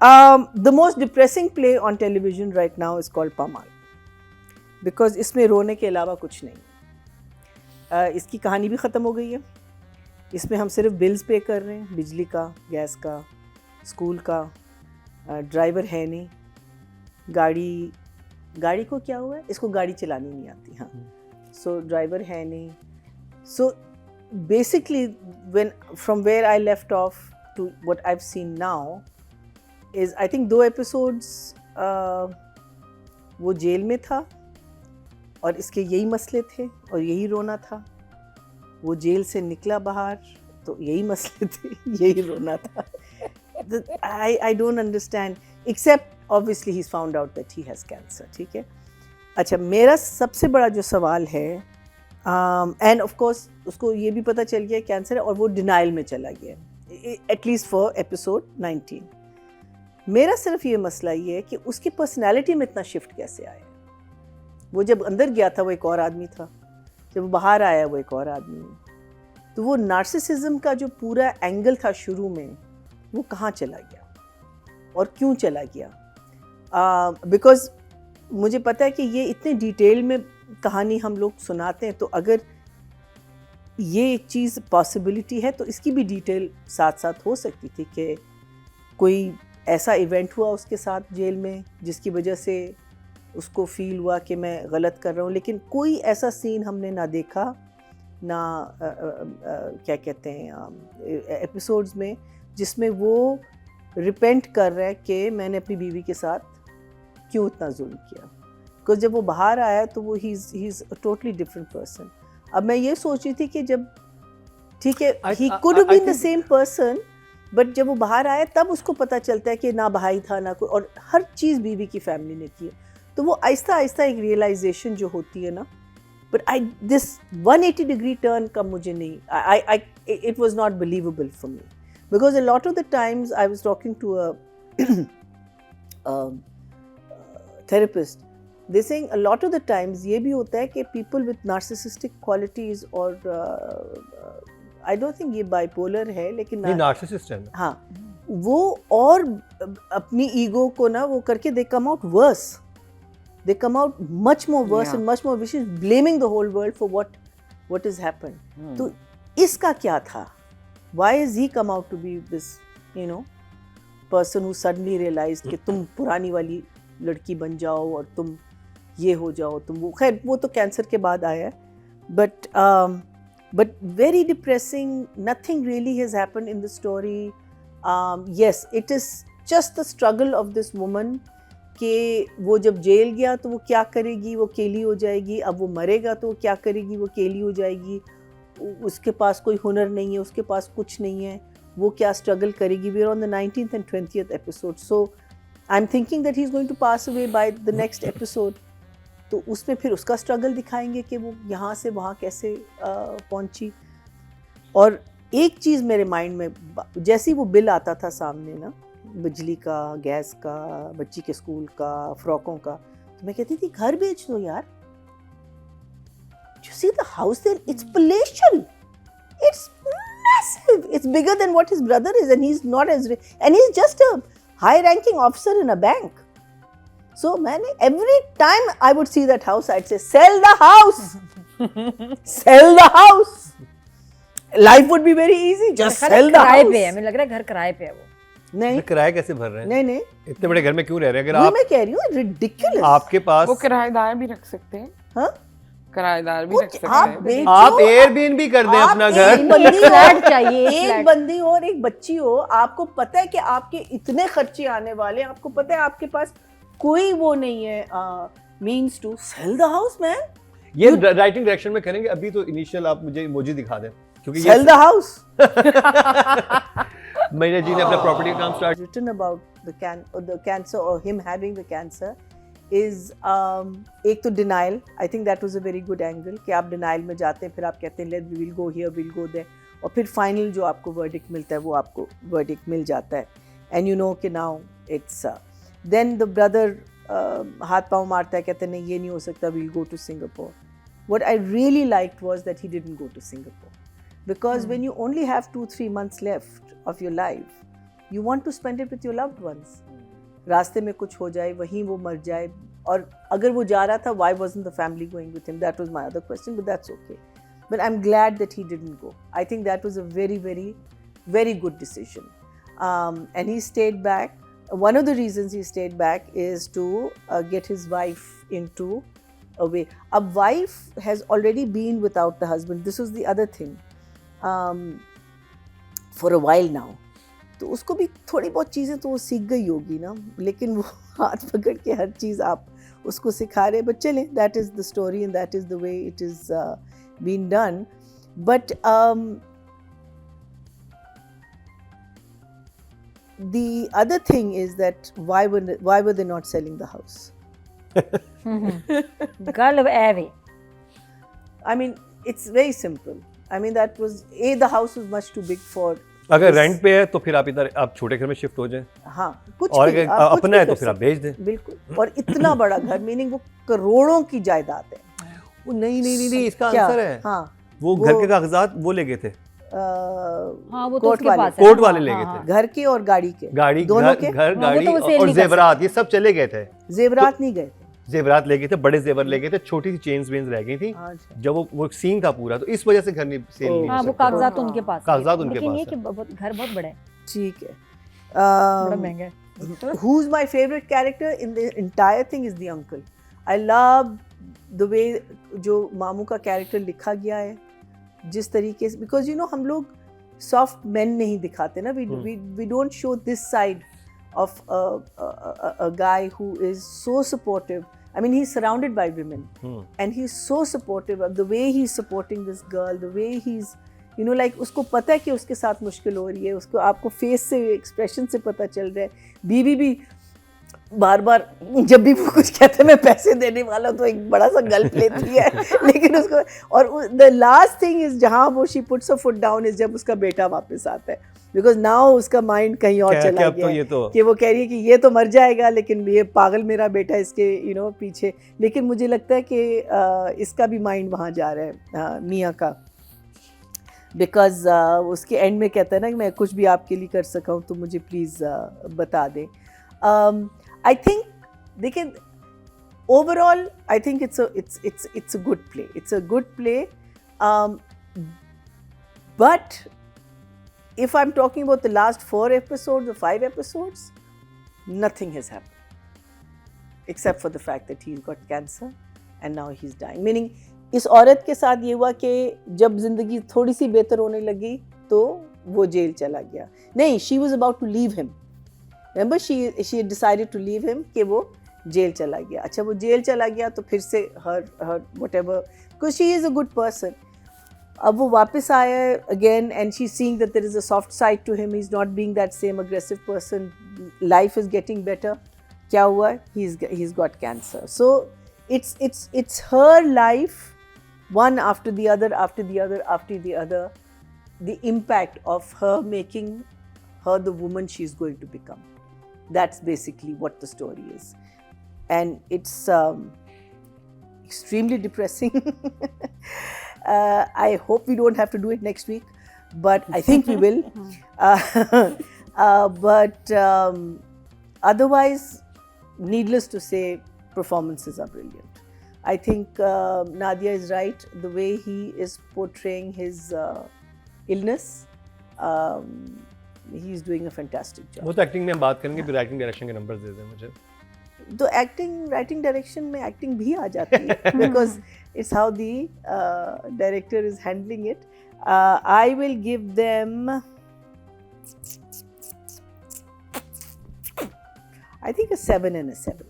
The most depressing play on television right now is called Pamal, because इसमें रोने के अलावा कुछ नहीं। इसकी कहानी भी ख़त्म हो गई है। इसमें हम सिर्फ बिल्स पे कर रहे हैं, बिजली का, गैस का, स्कूल का। ड्राइवर है नहीं, गाड़ी को क्या हुआ है, इसको गाड़ी चलानी नहीं आती। हाँ, सो ड्राइवर है नहीं। So basically when from where I left off to what I have seen now is, I think 2 episodes वो जेल में था और इसके यही मसले थे और यही रोना था। वो जेल से निकला बाहर तो यही मसले थे, यही रोना था। I don't understand, except obviously he's found out that he has cancer. ठीक है। अच्छा, मेरा सबसे बड़ा जो सवाल है, एंड ऑफ कोर्स उसको ये भी पता चल गया कैंसर है और वो डिनाइल में चला गया, एटलीस्ट फॉर एपिसोड 19। मेरा सिर्फ ये मसला ये है कि उसकी पर्सनैलिटी में इतना शिफ्ट कैसे आया। वो जब अंदर गया था वो एक और आदमी था, जब वो बाहर आया वो एक और आदमी है। तो वो नार्सिसिज्म का जो पूरा एंगल था शुरू में, वो कहाँ चला गया और क्यों चला गया? बिकॉज मुझे पता है कि ये इतने डिटेल में कहानी हम लोग सुनाते हैं, तो अगर ये एक चीज़ पॉसिबिलिटी है तो इसकी भी डिटेल साथ साथ हो सकती थी कि कोई ऐसा इवेंट हुआ उसके साथ जेल में जिसकी वजह से उसको फील हुआ कि मैं गलत कर रहा हूँ। लेकिन कोई ऐसा सीन हमने ना देखा, ना क्या कहते हैं एपिसोड्स में, जिसमें वो रिपेंट कर रहा है कि मैंने अपनी बीवी के साथ क्यों इतना जुल्म किया। बिकॉज जब वो बाहर आया तो वो he is a totally different person. अब मैं ये सोच रही थी कि जब, ठीक है, he could been the same person, but जब वो बाहर आया तब उसको पता चलता है कि ना भाई था ना कोई, और हर चीज़ बीवी की फैमिली ने की है। तो वो आहिस्ता आहिस्ता एक रियलाइजेशन जो होती है ना, बट दिस 180 डिग्री टर्न का मुझे नहीं, it was not believable for me, because a lot of the times I was talking to a therapist, they saying a lot of the times ये भी होता है कि people with narcissistic qualities or I don't think ये bipolar है, लेकिन narcissist है। हाँ, वो और अपनी ego को ना वो करके they come out worse, they come out much more worse and much more vicious, blaming the whole world for what has happened. तो इसका क्या था? Why has he come out to be this, person who suddenly realized कि तुम पुरानी वाली लड़की बन जाओ और तुम ये हो जाओ, तुम वो, खैर वो तो कैंसर के बाद आया, but very depressing. Nothing really has happened in the story. Yes, it is just the struggle of this woman कि वो जब जेल गया तो वो क्या करेगी, वो अकेली हो जाएगी। अब वो मरेगा तो वो क्या करेगी, वो अकेली हो जाएगी। उसके पास कोई हुनर नहीं है, उसके पास कुछ नहीं है, वो क्या स्ट्रगल करेगी। We are on the 19th and 20th episode, so I am thinking that he is going to pass away by the next episode. तो उसमें फिर उसका स्ट्रगल दिखाएंगे कि वो यहाँ से वहाँ कैसे पहुँची। और एक चीज़ मेरे माइंड में, जैसे ही वो बिल आता था सामने ना, बिजली का, गैस का, बच्ची के स्कूल का, फ्रॉकों का, तो मैं कहती थी घर बेच दो यार। You see the house there? It's palatial. It's massive. It's bigger than what his brother is, and he's not as rich. And he's just a high-ranking officer in a bank. So, every time I would see that house, I'd say, "Sell the house, sell the house." Life would be very easy. Just sell the house. पे है, मुझे लग रहा है घर किराए पे है वो। नहीं, किराया कैसे भर रहे हैं? नहीं, इतने बड़े घर में क्यों रह रहे हैं? अगर वो आप, मैं कह रही हूँ, ridiculous. आपके पास वो किराएदार भी रख सकते हैं। हाँ? किराएदार भी रख सकते आप हैं। बेचो, आप एयरबीएनबी कर दें अपना घर। फ्लैट चाहिए, एक बंदी और एक बच्ची हो, आपको पता है कि आपके इतने खर्चे आने वाले, आपको पता है आपके पास कोई वो नहीं है means to sell the house man. ये राइटिंग डायरेक्शन में करेंगे। अभी तो इनिशियल आप मुझे इमोजी दिखा दें, क्योंकि सेल द हाउस। मैंने जी ने अपना प्रॉपर्टी का काम start. Written about the cancer or him having the cancer is एक तो denial. I think that was a very good angle कि आप denial में जाते हैं, फिर आप कहते हैं let we will go here, we'll go there, और फिर final जो आपको verdict मिलता है वो आपको verdict मिल जाता है, and you know कि now it's then the brother हाथ पाँव मारता है, कहते हैं नहीं ये नहीं हो सकता, we'll go to Singapore. What I really liked was that he didn't go to Singapore, because when you only have 2-3 months left of your life, you want to spend it with your loved ones. रास्ते में कुछ हो जाए, वहीं वो मर जाए, और अगर वो जा रहा था, why wasn't the family going with him? That was my other question, but that's okay. But I'm glad that he didn't go. I think that was a very, very, very good decision. And he stayed back. One of the reasons he stayed back is to get his wife into a way. A wife has already been without the husband. This was the other thing. For a while now. तो उसको भी थोड़ी बहुत चीज़ें तो वो सीख गई होगी ना, लेकिन वो हाथ पकड़ के हर चीज़ आप उसको सिखा रहे, बट चले, that is the story and that is the way it is been done. But the other thing is that why were they not selling the house? Girl away. I mean, it's very simple. I mean, that was the house was much too big for. अगर rent पे है तो फिर आप इधर आप छोटे घर में शिफ्ट हो जाएं. हाँ, कुछ और भी, अगर आप कुछ अपना भी है कर तो फिर आप सकते बेच दें. हैं. बिल्कुल. और इतना बड़ा घर, मीनिंग वो करोड़ों की जायदाद है. वो नहीं इसका क्या? आंसर है. हाँ, वो घर के कागजात वो ले गए थे, हाँ वो तो कोर्ट उसके वाले. पास है. कोर्ट वाले ले हाँ, गए हाँ. थे. घर के और गाड़ी के, गाड़ी दोनों के. घर वो गाड़ी तो वो सेल और नहीं कर जेवरात ये सब चले गए थे. जेवरात नहीं गए थे. जेवरात ले गए थे, बड़े जेवर ले गए थे, छोटी सी चेन्स वेन्स रह गई थी. अच्छा. जब वो सीन था पूरा, तो इस वजह से घर नहीं सेल नहीं हाँ हो वो सकता. कागजात हाँ. उनके पास है. कागजात उनके लेकिन पास ये है. कि घर बहुत बड़ा है, ठीक है. बड़ा महंगा है. Who's my favorite character in the entire thing is the uncle. I love the way जो मामू का कैरेक्टर लिखा गया है, जिस तरीके से, because you know हम लोग soft men नहीं दिखाते ना, we don't show this side of a guy who is so supportive. I mean, he's surrounded by women, and he's so supportive of the way he's supporting this girl, the way he's, you know, like उसको पता है कि उसके साथ मुश्किल हो रही है, उसको आपको फेस से, एक्सप्रेशन से पता चल रहा है. बीवी भी बार बार जब भी वो कुछ कहते हैं मैं पैसे देने वाला हूँ, तो एक बड़ा सा गल्प लेती है. लेकिन उसको, और द लास्ट थिंग इज जहाँ वो she puts a foot down is जब उसका बेटा वापस आता है, बिकॉज नाउ उसका माइंड कहीं और चला गया है, कि वो कह रही है कि ये तो मर जाएगा, लेकिन ये पागल मेरा बेटा इसके पीछे. लेकिन मुझे लगता है कि इसका भी माइंड वहाँ जा रहा है, मियाँ का, बिकॉज उसके एंड में कहता है ना कि मैं कुछ भी आपके लिए कर सका हूँ तो मुझे प्लीज़ बता दें. I think देखिए, overall I think it's a good play. It's a good play. But if I'm talking about the last 4 episodes or 5 episodes, nothing has happened except for the fact that he's got cancer and now he's dying. Meaning इस औरत के साथ ये हुआ कि जब जिंदगी थोड़ी सी बेहतर होने लगी तो वो जेल चला गया. नहीं, she was about to leave him. Remember, she had decided to leave him, कि वो जेल चला गया. अच्छा, वो जेल चला गया तो फिर से her whatever, because she is a good person. अब वो वापस आया again and she's seeing that there is a soft side to him. He's not being that same aggressive person. Life is getting better. क्या हुआ? He's got cancer. So it's her life, one after the other, after the other, after the other. The impact of her making her the woman she's going to become. That's basically what the story is, and it's extremely depressing. I hope we don't have to do it next week, but I think we will. But otherwise, needless to say, performances are brilliant. I think Nadia is right. The way he is portraying his illness, he's doing a fantastic job. वो तो acting में हम बात करेंगे, फिर writing direction के numbers they दें मुझे. तो एक्टिंग, राइटिंग डायरेक्शन में एक्टिंग भी आ जाती है, because it's how the director is handling it. I will give them, I think a 7 and a 7.